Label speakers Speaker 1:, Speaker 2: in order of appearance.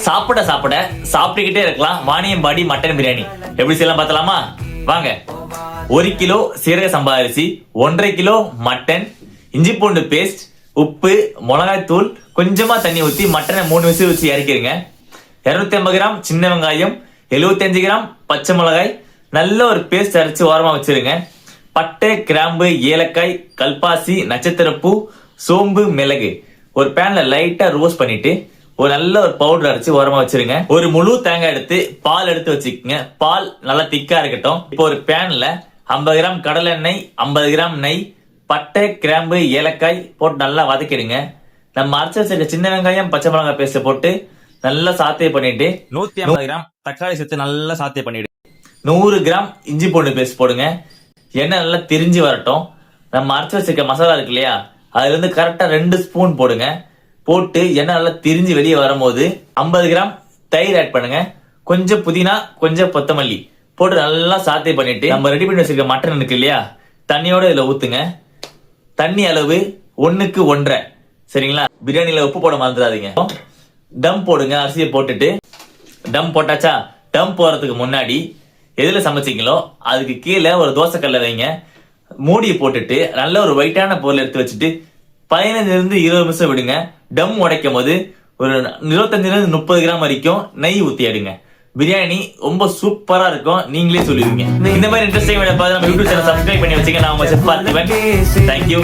Speaker 1: சாப்பிட சாப்பிட்டுக்கிட்டே இருக்கலாம் வாணியம்பாடி மட்டன் பிரியாணி எப்படி செய்யலாம் பார்த்தலாமா? வாங்க. 1 கிலோ சீரக சம்பா அரிசி, 1.5 கிலோ மட்டன், இஞ்சி பூண்டு பேஸ்ட், உப்பு, மிளகாய் தூள், கொஞ்சமா தண்ணி ஊற்றி மட்டனை 3 விசில் வச்சு இறக்கிருங்க. 250 கிராம் சின்ன வெங்காயம், 75 கிராம் பச்சை மிளகாய், நல்ல ஒரு பேஸ்ட் அரைச்சு ஓரமா வச்சிருங்க. பட்டை, கிராம்பு, ஏலக்காய், கல்பாசி, நட்சத்திரப்பூ, சோம்பு, மிளகு ஒரு பேன்ல லைட்டா ரோஸ்ட் பண்ணிட்டு ஒரு நல்ல ஒரு பவுடர் அரைச்சு ஓரமா வச்சிருங்க. ஒரு முழு தேங்காய் எடுத்து பால் எடுத்து வச்சுக்கோங்க. பால் நல்லா திக்கா இருக்கட்டும். இப்போ ஒரு பேன்ல 50 கிராம் கடலை எண்ணெய், 50 கிராம் நெய், பட்டை, கிராம்பு, ஏலக்காய் போட்டு நல்லா வதக்கிடுங்க. நம்ம அரைச்சு வச்சிருக்க சின்ன வெங்காயம், பச்சை மிளகாய் பேஸ்ட் போட்டு நல்லா சாத்தே பண்ணிட்டு 150 கிராம் தக்காளி சேர்த்து நல்லா சாத்தே பண்ணிடு. 100 கிராம் இஞ்சி பூண்டு பேஸ்ட் போடுங்க. எண்ணெய் நல்லா திரிஞ்சு வரட்டும். நம்ம அரைச்சு வச்சிருக்க மசாலா இருக்கு இல்லையா, அதுல இருந்து கரெக்டா 2 ஸ்பூன் போடுங்க. போட்டு எண்ணெய் நல்லா திரிஞ்சு வெளியே வரும்போது 50 கிராம் தயிர் ஆட் பண்ணுங்க. கொஞ்சம் புதினா, கொஞ்சம் கொத்தமல்லி போட்டு நல்லா சாத்தே பண்ணிட்டு நம்ம ரெடி பண்ணி வச்சிருக்க மட்டன் இருக்கு இல்லையா, தண்ணியோட இதுல ஊத்துங்க. தண்ணி அளவு 1க்கு 1.5. சரிங்களா? பிரியாணில உப்பு போட மறந்துடாதீங்க. டம் போடுங்க. அரிசியை போட்டுட்டு டம் போட்டாச்சா? டம் போறதுக்கு முன்னாடி எதுல சமைச்சிங்களோ அதுக்கு கீழே ஒரு தோசை கல்ல வைங்க. மூடியை போட்டுட்டு நல்ல ஒரு ஒயிட்டான பொருள் எடுத்து வச்சுட்டு 15 20 நிமிஷம் விடுங்க. டம் உடைக்கும் போது ஒரு 25 30 கிராம் வரைக்கும் நெய் ஊத்தி எடுங்க. பிரியாணி ரொம்ப சூப்பரா இருக்கும். நீங்களே சொல்லுவீங்க. இந்த மாதிரி இன்ட்ரெஸ்டிங் வீடியோ பார்த்து நம்ம யூடியூப் சேனல் சப்ஸ்கிரைப் பண்ணி வச்சுங்க. நான் உங்க செஃப் பார்த்திபன். தேங்க்யூ.